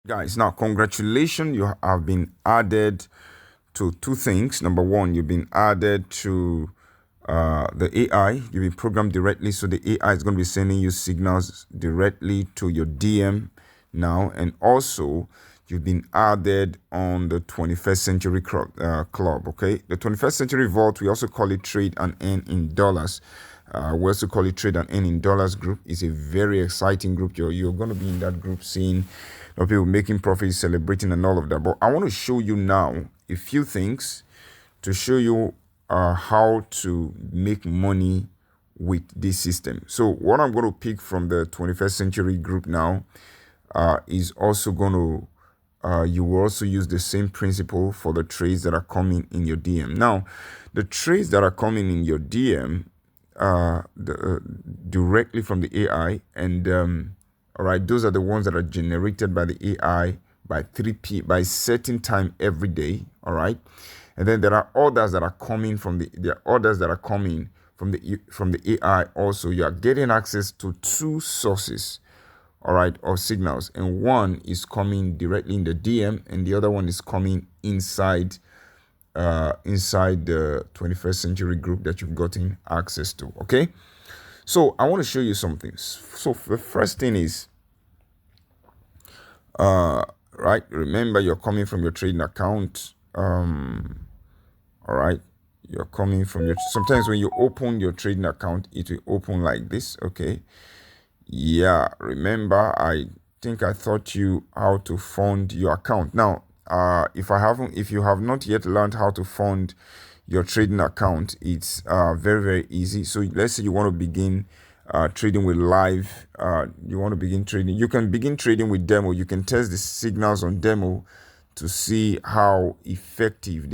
Guys, now congratulations, you have been added to two things. Number one, you've been added to the AI. You've been programmed directly, so the AI is going to be sending you signals directly to your DM now. And also, you've been added on the 21st Century Club. Okay, the 21st Century Vault, we also call it Trade and Earn in Dollars. We also call it Trade and Earn in Dollars group. It's a very exciting group. You're going to be in that group, seeing people making profits, celebrating, and all of that. But I want to show you now a few things to show you how to make money with this system. So what I'm going to pick from the 21st Century group now is also going to you will also use the same principle for the trades that are coming in your DM. Now, the trades that are coming in your DM directly from the AI, and all right, those are the ones that are generated by the AI by 3 certain time every day. All right, and then there are others that are coming from the AI. Also, you are getting access to two sources, all right, or signals, and one is coming directly in the DM, and the other one is coming inside the 21st Century group that you've gotten access to. Okay, so I want to show you some things. So the first thing is, right, remember you're coming from your trading account. All right, you're coming from your, sometimes when you open your trading account, it will open like this. Okay, yeah, remember, I think I taught you how to fund your account. Now, if you have not yet learned how to fund your trading account, it's very, very easy. So let's say you want to begin trading with live, you want to begin trading. You can begin trading with demo. You can test the signals on demo to see how effective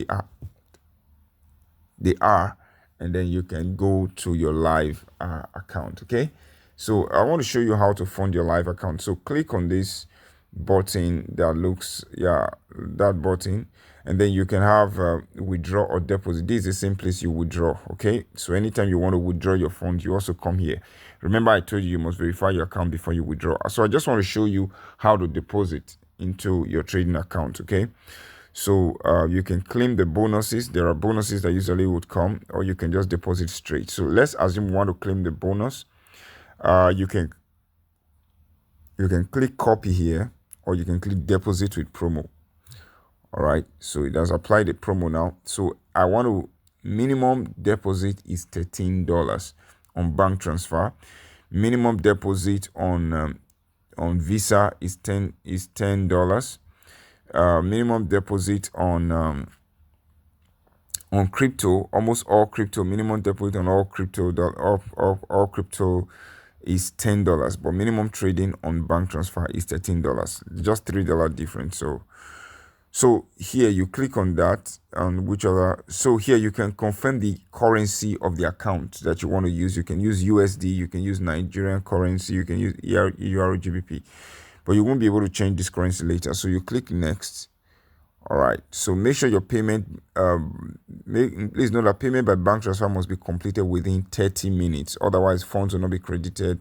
they are, and then you can go to your live account. Okay, so I want to show you how to fund your live account. So click on this button that looks, that button, and then you can have withdraw or deposit. This is the same place you withdraw. Okay, so anytime you want to withdraw your fund, you also come here. Remember, I told you you must verify your account before you withdraw. So I just want to show you how to deposit into your trading account. Okay, so you can claim the bonuses. There are bonuses that usually would come, or you can just deposit straight. So let's assume you want to claim the bonus. You can click copy here, or you can click deposit with promo. All right, so it has applied the promo now. So I want to, minimum deposit is $13 on bank transfer. Minimum deposit on Visa is $10. Minimum deposit on crypto, almost all crypto, minimum deposit on all crypto is $10, but minimum trading on bank transfer is $13, just $3 difference. So here you click on that, on whichever. So here you can confirm the currency of the account that you want to use. You can use USD, you can use Nigerian currency, you can use EUR, GBP, but you won't be able to change this currency later. So you click next. All right, so make sure your payment, please note that payment by bank transfer must be completed within 30 minutes. Otherwise, funds will not be credited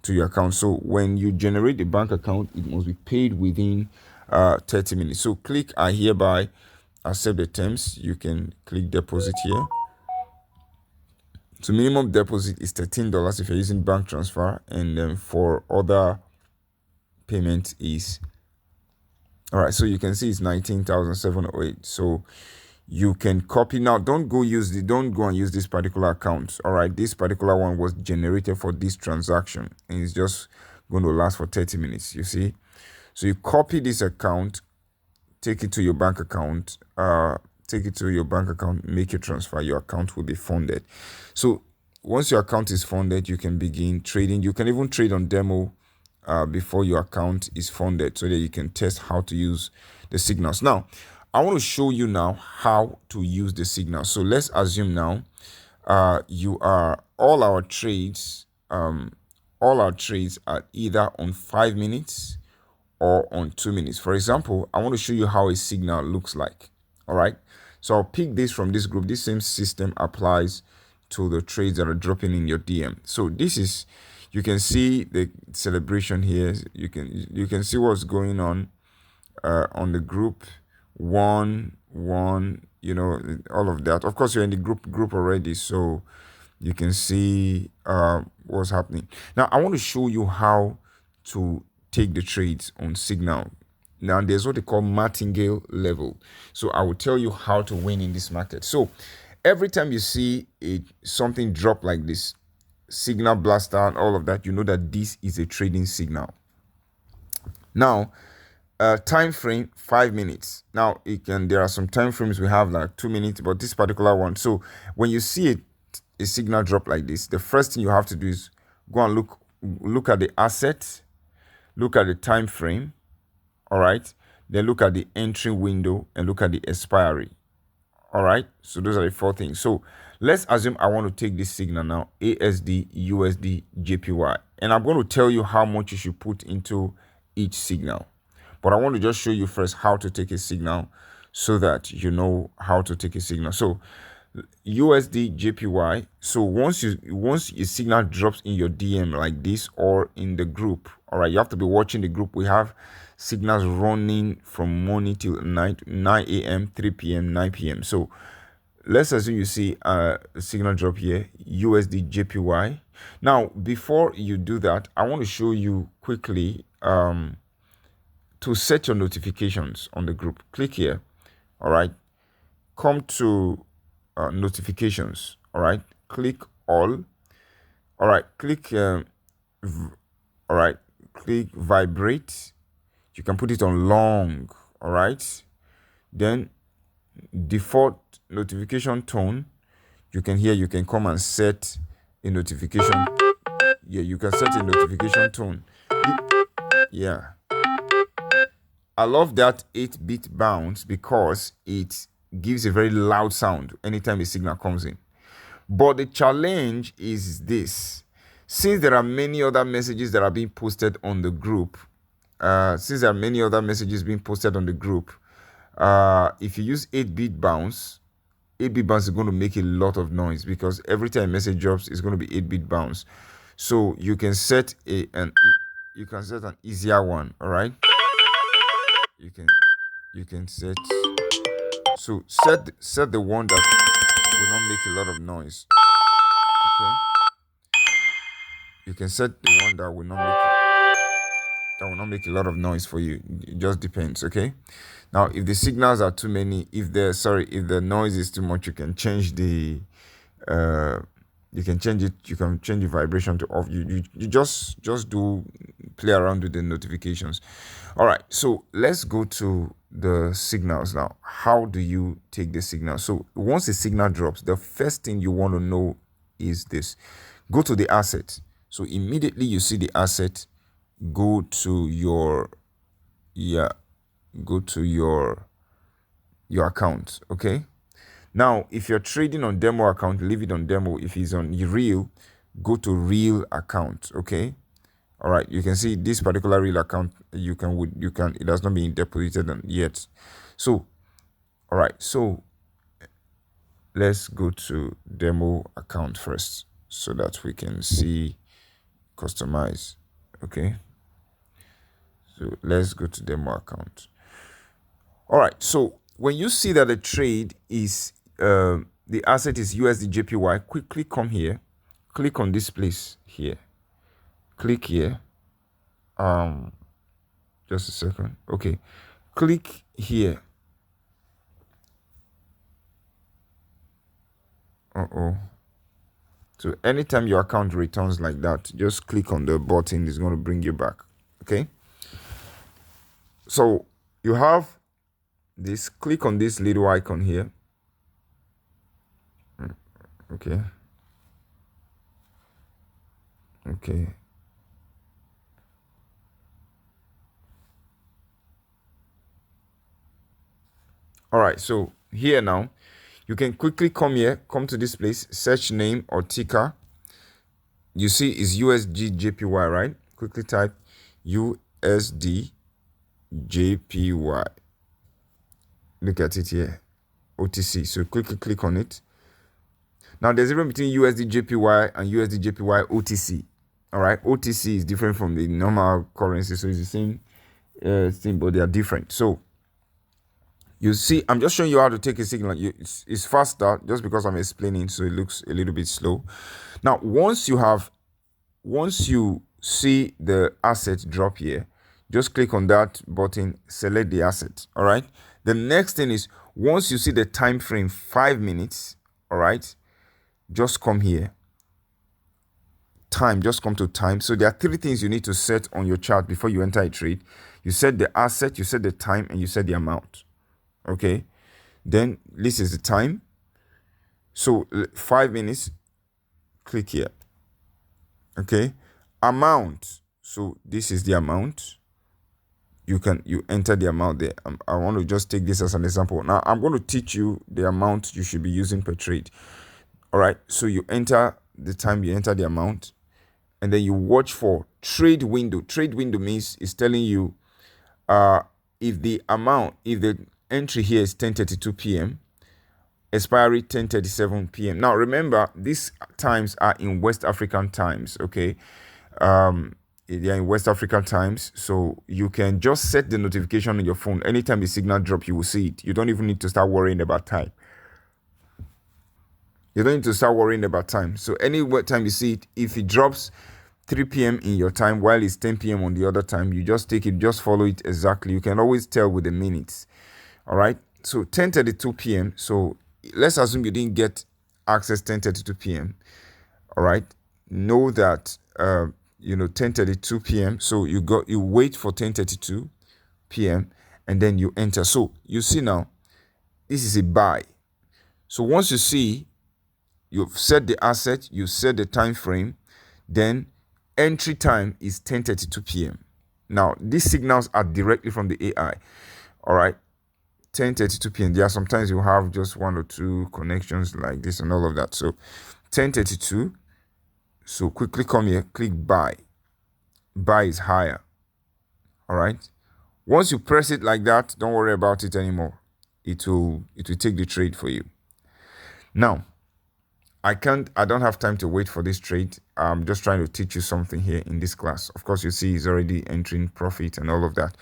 to your account. So when you generate the bank account, it must be paid within 30 minutes. So click I hereby accept the terms. You can click deposit here. So minimum deposit is $13 if you're using bank transfer, and then for other payment is, all right, so you can see it's 19,708. So you can copy now. Don't go and use this particular account. All right, this particular one was generated for this transaction, and it's just going to last for 30 minutes. You see, so you copy this account, take it to your bank account, make your transfer. Your account will be funded. So once your account is funded, you can begin trading. You can even trade on demo before your account is funded, so that you can test how to use the signals. Now, I want to show you now how to use the signals. So let's assume now all our trades are either on 5 minutes or on 2 minutes. For example, I want to show you how a signal looks like. All right, so I'll pick this from this group. This same system applies to the trades that are dropping in your DM. So this is, you can see the celebration here. You can see what's going on. on the group, one, all of that. Of course, you're in the group already, so you can see what's happening. Now, I want to show you how to take the trades on Signal. Now, there's what they call Martingale level. So I will tell you how to win in this market. So every time you see something drop like this, Signal Blaster and all of that, you know that this is a trading signal. Now, time frame 5 minutes. Now there are some time frames we have like 2 minutes, but this particular one. So when you see a signal drop like this, the first thing you have to do is go and look at the asset, look at the time frame, all right, then look at the entry window and look at the expiry. All right, so those are the 4 things. So let's assume I want to take this signal now, ASD, USD, JPY, and I'm going to tell you how much you should put into each signal. But I want to just show you first how to take a signal so that you know how to take a signal. So USD, JPY. So once a signal drops in your DM like this or in the group, all right, you have to be watching the group. We have signals running from morning till night, 9 a.m., 3 p.m., 9 p.m. So let's assume you see a signal drop here, USD, JPY. Now, before you do that, I want to show you quickly to set your notifications on the group. Click here, all right, come to notifications, all right, click all right, click all right, click vibrate. You can put it on long, all right, then default notification tone. You can come and set a notification. Yeah, you can set a notification tone. Yeah, I love that 8-bit bounce because it gives a very loud sound anytime a signal comes in. But the challenge is this. Since there are many other messages that are being posted on the group, if you use 8-bit bounce, 8-bit bounce is going to make a lot of noise because every time a message drops, it's going to be 8-bit bounce. So you can set an easier one, all right? You can set the one that will not make a lot of noise. Okay, you can set the one that will not make a lot of noise for you. It just depends. Okay, now if the signals are too many, if the noise is too much, you can change the you can change the vibration to off. You just play around with the notifications. All right, so let's go to the signals now. How do you take the signal? So once the signal drops, the first thing you want to know is this. Go to the asset. So immediately you see the asset, go to your account. Okay, now if you're trading on demo account, leave it on demo. If it's on real, go to real account. Okay, all right, you can see this particular real account, it has not been deposited yet. So all right, so let's go to demo account first so that we can see customize. Okay, so let's go to demo account. All right, so when you see that the trade is the asset is USD JPY, quickly come here, click on this place here, click here, just a second. Okay, click here. So anytime your account returns like that, just click on the button. It's going to bring you back. Okay, so you have this, click on this little icon here. Okay, all right, so here now you can quickly come to this place, search name or ticker. You see is USD JPY, right? Quickly type USD JPY. Look at it here, OTC. So quickly click on it. Now there's a difference between USD JPY and USD JPY OTC. All right, OTC is different from the normal currency, so it's the same thing, but they are different. So you see, I'm just showing you how to take a signal. It's faster just because I'm explaining, so it looks a little bit slow. Now, once you see the asset drop here, just click on that button, select the asset. All right. The next thing is, once you see the time frame 5 minutes, all right, just come here. Time, just come to time. So there are 3 things you need to set on your chart before you enter a trade. You set the asset, you set the time, and you set the amount. Okay, then this is the time. So 5 minutes, click here. Okay, amount. So this is the amount. You enter the amount there. I want to just take this as an example. Now I'm going to teach you the amount you should be using per trade. All right, so you enter the time, you enter the amount, and then you watch for trade window. Trade window means it's telling you if the entry here is 10:32 p.m., expiry 10:37 p.m. Now remember, these times are in West African times. Okay, they are in West African times, so you can just set the notification on your phone. Anytime the signal drop, you will see it. You don't even need to start worrying about time. You don't need to start worrying about time. So any time you see it, if it drops 3 p.m. in your time while it's 10 p.m. on the other time, you just take it, just follow it exactly. You can always tell with the minutes. All right. So 10:32 p.m. So let's assume you didn't get access 10:32 p.m. All right. Know that 10:32 p.m. So you wait for 10:32 p.m. and then you enter. So you see now, this is a buy. So once you see, you've set the asset, you set the time frame, then entry time is 10:32 p.m. Now, these signals are directly from the AI. All right, 10:32 p.m. There are sometimes you have just 1 or 2 connections like this and all of that. So 10:32. So quickly come here, click buy. Buy is higher. All right. Once you press it like that, don't worry about it anymore. It will take the trade for you. Now, I don't have time to wait for this trade. I'm just trying to teach you something here in this class. Of course, you see he's already entering profit and all of that.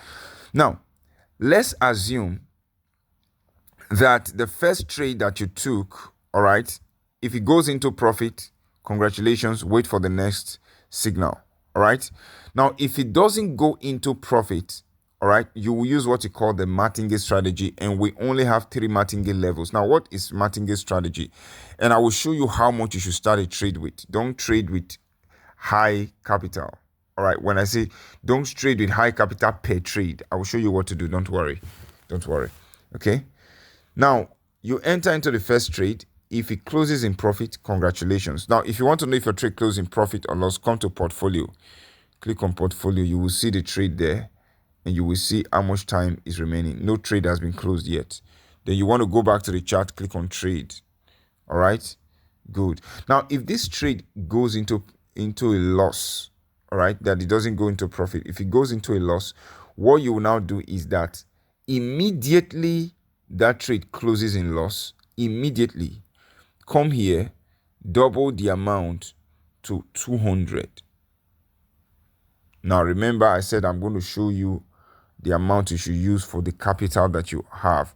Now, let's assume that the first trade that you took, all right, if it goes into profit, congratulations, wait for the next signal. All right. Now, if it doesn't go into profit, all right, you will use what you call the Martingale strategy, and we only have 3 Martingale levels. Now, what is Martingale strategy? And I will show you how much you should start a trade with. Don't trade with high capital. All right. When I say don't trade with high capital per trade, I will show you what to do. Don't worry. Don't worry. Okay. Now, you enter into the first trade. If it closes in profit, congratulations. Now, if you want to know if your trade closes in profit or loss, come to portfolio. Click on portfolio. You will see the trade there, and you will see how much time is remaining. No trade has been closed yet. Then you want to go back to the chart, click on trade. All right, good. Now, if this trade goes into a loss, all right, that it doesn't go into profit, if it goes into a loss, what you will now do is that immediately that trade closes in loss, immediately come here, double the amount to 200. Now, remember, I said I'm going to show you the amount you should use for the capital that you have.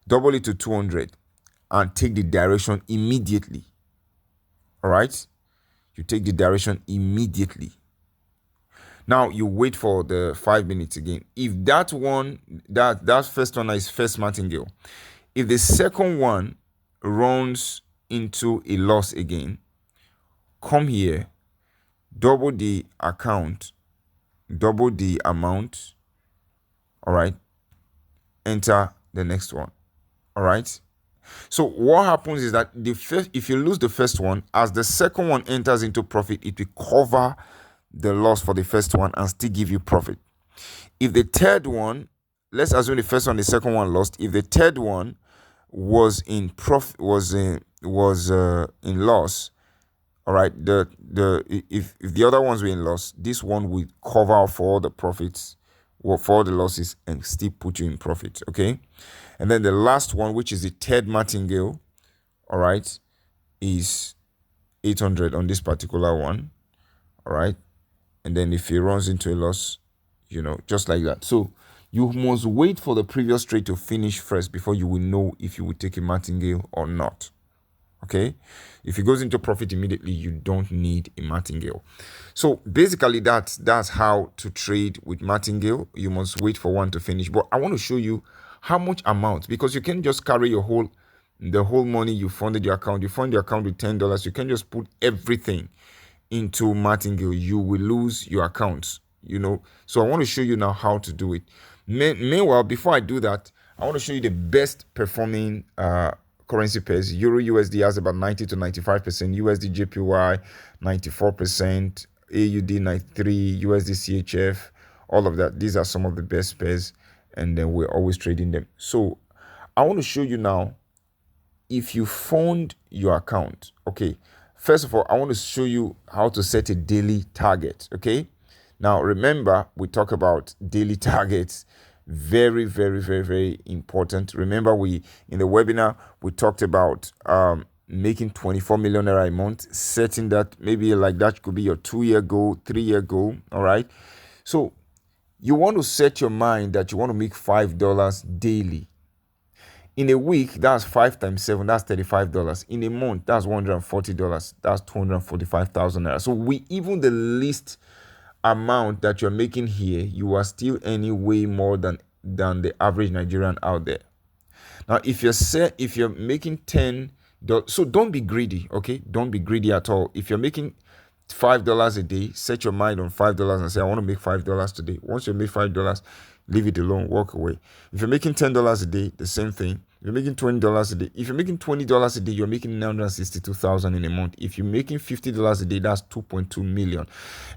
Double it to 200 and take the direction immediately. All right? You take the direction immediately. Now, you wait for the 5 minutes again. If that one, that first one is first Martingale. If the second one runs into a loss again, come here, double the account, double the amount. All right, enter the next one. All right. So what happens is that if you lose the first one, as the second one enters into profit, it will cover the loss for the first one and still give you profit. If the third one, let's assume the first one, the second one lost. If the third one was in profit, was in loss, all right. If the other ones were in loss, this one will cover for all the profits or for all the losses and still put you in profit. Okay. And then the last one, which is the third Martingale, all right, is 800 on this particular one. All right. And then if it runs into a loss, just like that. So You must wait for the previous trade to finish first before you will know if you will take a martingale or not. Okay, if it goes into profit immediately, you don't need a martingale. So basically, that's how to trade with martingale. You must wait for one to finish. But I want to show you how much amount, because you can't just carry the whole money you funded your account. You fund your account with $10. You can't just put everything into martingale. You will lose your accounts. So I want to show you now how to do it. Meanwhile, before I do that, I want to show you the best performing currency pairs. Euro USD has about 90 to 95%, USD JPY 94%, AUD 93, USD CHF, all of that. These are some of the best pairs, and then we're always trading them. So I want to show you now, if you fund your account, okay, first of all, I want to show you how to set a daily target. Okay, now remember, we talk about daily targets. Very, very, very, very important. Remember, in the webinar we talked about making 24 million naira a month, setting that, maybe like that could be your 2-year goal, 3-year goal. All right, so you want to set your mind that you want to make $5 daily. In a week, that's 5 times 7, that's $35. In a month, that's $140, that's 245,000 naira. So even the least amount that you're making here, you are still earning way more than the average Nigerian out there. Now, if you're making $10, so don't be greedy, okay? Don't be greedy at all. If you're making $5 a day, set your mind on $5 and say, I want to make $5 today. Once you make $5, leave it alone, walk away. If you're making $10 a day, the same thing. If you're making $20 a day, if you're making $20 a day, you're making 962,000 in a month. If you're making $50 a day, that's 2.2 million.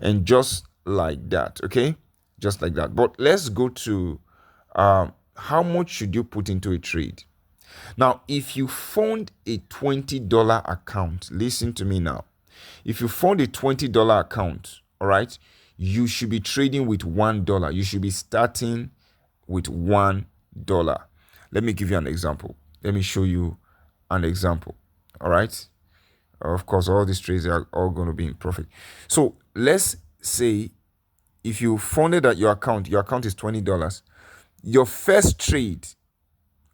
And just like that, okay? Just like that. But let's go to how much should you put into a trade? Now, if you fund a $20 account, listen to me now. If you fund a $20 account, all right, you should be trading with $1. You should be starting with $1. Let me give you an example. Let me show you an example. All right. Of course, all these trades are all going to be in profit. So let's say if you funded at your account is $20. Your first trade,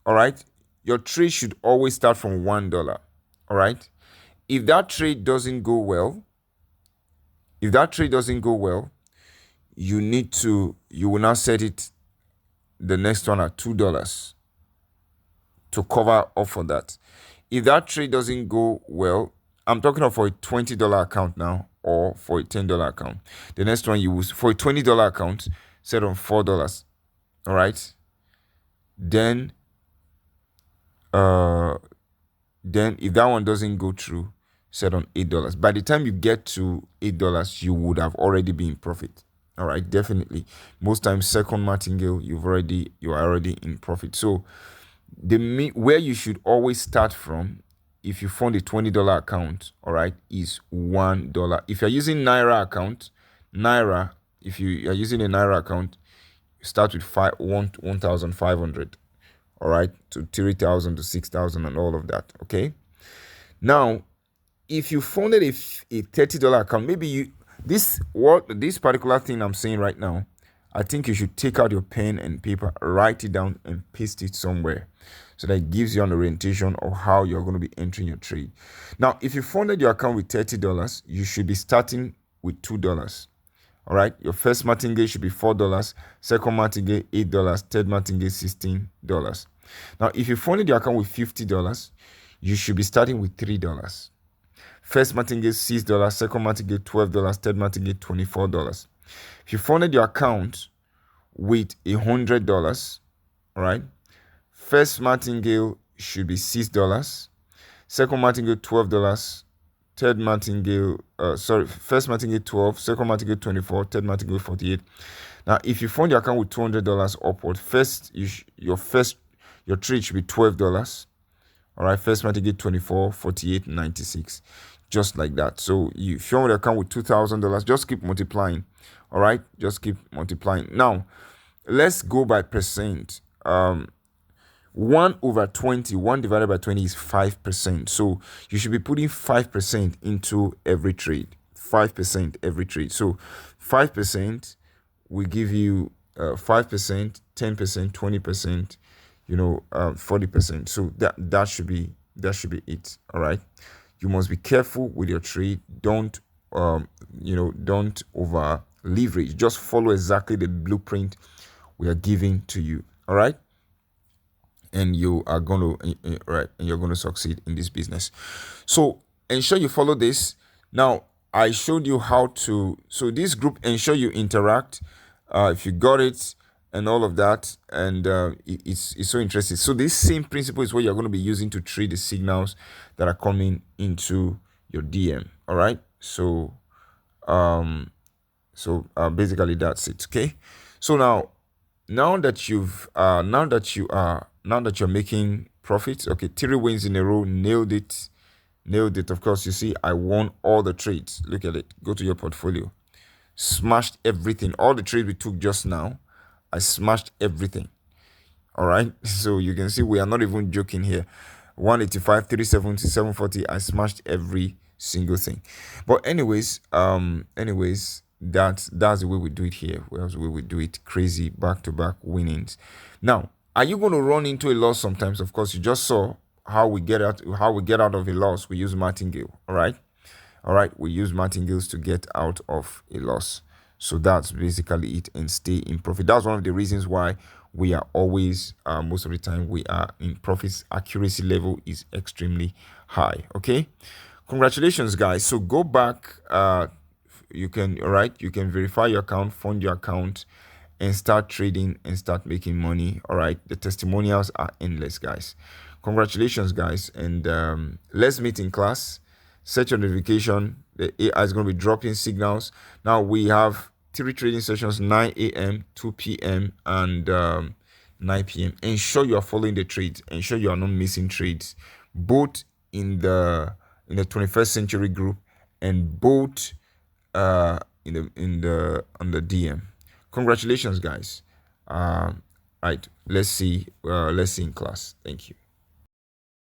all right, your trade should always start from $1. All right. If that trade doesn't go well, you will now set it, the next one, at $2 to cover up for that. If that trade doesn't go well, I'm talking about for a $20 account now, or for a $10 account. The next one, you will, for a $20 account, set on $4. All right. Then if that one doesn't go through, set on $8. By the time you get to $8, you would have already been in profit. All right, definitely. Most times, second martingale, you are already in profit. So where you should always start from, if you fund a $20 account, all right, is $1. If you're using if you are using a Naira account, start with 1,500, all right, to 3,000 to 6,000 and all of that. Okay. Now, if you funded a $30 account, maybe this particular thing I'm saying right now, I think you should take out your pen and paper, write it down, and paste it somewhere, so that it gives you an orientation of how you're going to be entering your trade. Now, if you funded your account with $30, you should be starting with $2. All right, your first martingale should be $4, second martingale $8, third martingale $16. Now, if you funded your account with $50, you should be starting with $3. First martingale $6, second martingale $12, third martingale $24. If you funded your account with $100, all right, first martingale should be $6, second martingale $12, third martingale, first martingale 12, second martingale 24, third martingale 48. Now, if you fund your account with $200 upward, your trade should be $12. All right, first martingale 24, 48, 96, just like that. So if you fund your account with $2,000, just keep multiplying. All right, just keep multiplying. Now, let's go by percent. 1/20, 1 divided by 20 is 5%. So you should be putting 5% into every trade. 5% every trade. So 5% will give you 5%, 10%, 20%, 40%. So that should be it. All right. You must be careful with your trade. Don't over leverage. Just follow exactly the blueprint we are giving to you. All right. And you are going to right, and you're going to succeed in this business. So ensure you follow this. Now I showed you how to. So this group, ensure you interact. If you got it and all of that, and it's so interesting. So this same principle is what you're going to be using to trade the signals that are coming into your DM. All right. Basically that's it. Okay. So now that you're making profits, okay, 3 wins in a row, nailed it. Of course, you see I won all the trades. Look at it. Go to your portfolio. Smashed everything. All the trades we took just now, I smashed everything. All right. So you can see we are not even joking here. 185, 370, 740. I smashed every single thing. But anyways, that's the way we do it here. That's the way we do it. Crazy back-to-back winnings. Now, are you going to run into a loss sometimes? Of course, you just saw how we get out of a loss. We use Martingale. All right, we use Martingales to get out of a loss. So that's basically it, and stay in profit. That's one of the reasons why we are always, most of the time, we are in profits. Accuracy level is extremely high. Okay, congratulations, guys. So go back. You can verify your account, fund your account, and start trading and start making money. All right, the testimonials are endless, guys. Congratulations, guys, and let's meet in class. Set your notification. The AI is going to be dropping signals. Now we have 3 trading sessions: 9 a.m., 2 p.m., and 9 p.m. Ensure you are following the trades. Ensure you are not missing trades, both in the 21st century group and both on the DM. Congratulations, guys. Right. Let's see in class. Thank you.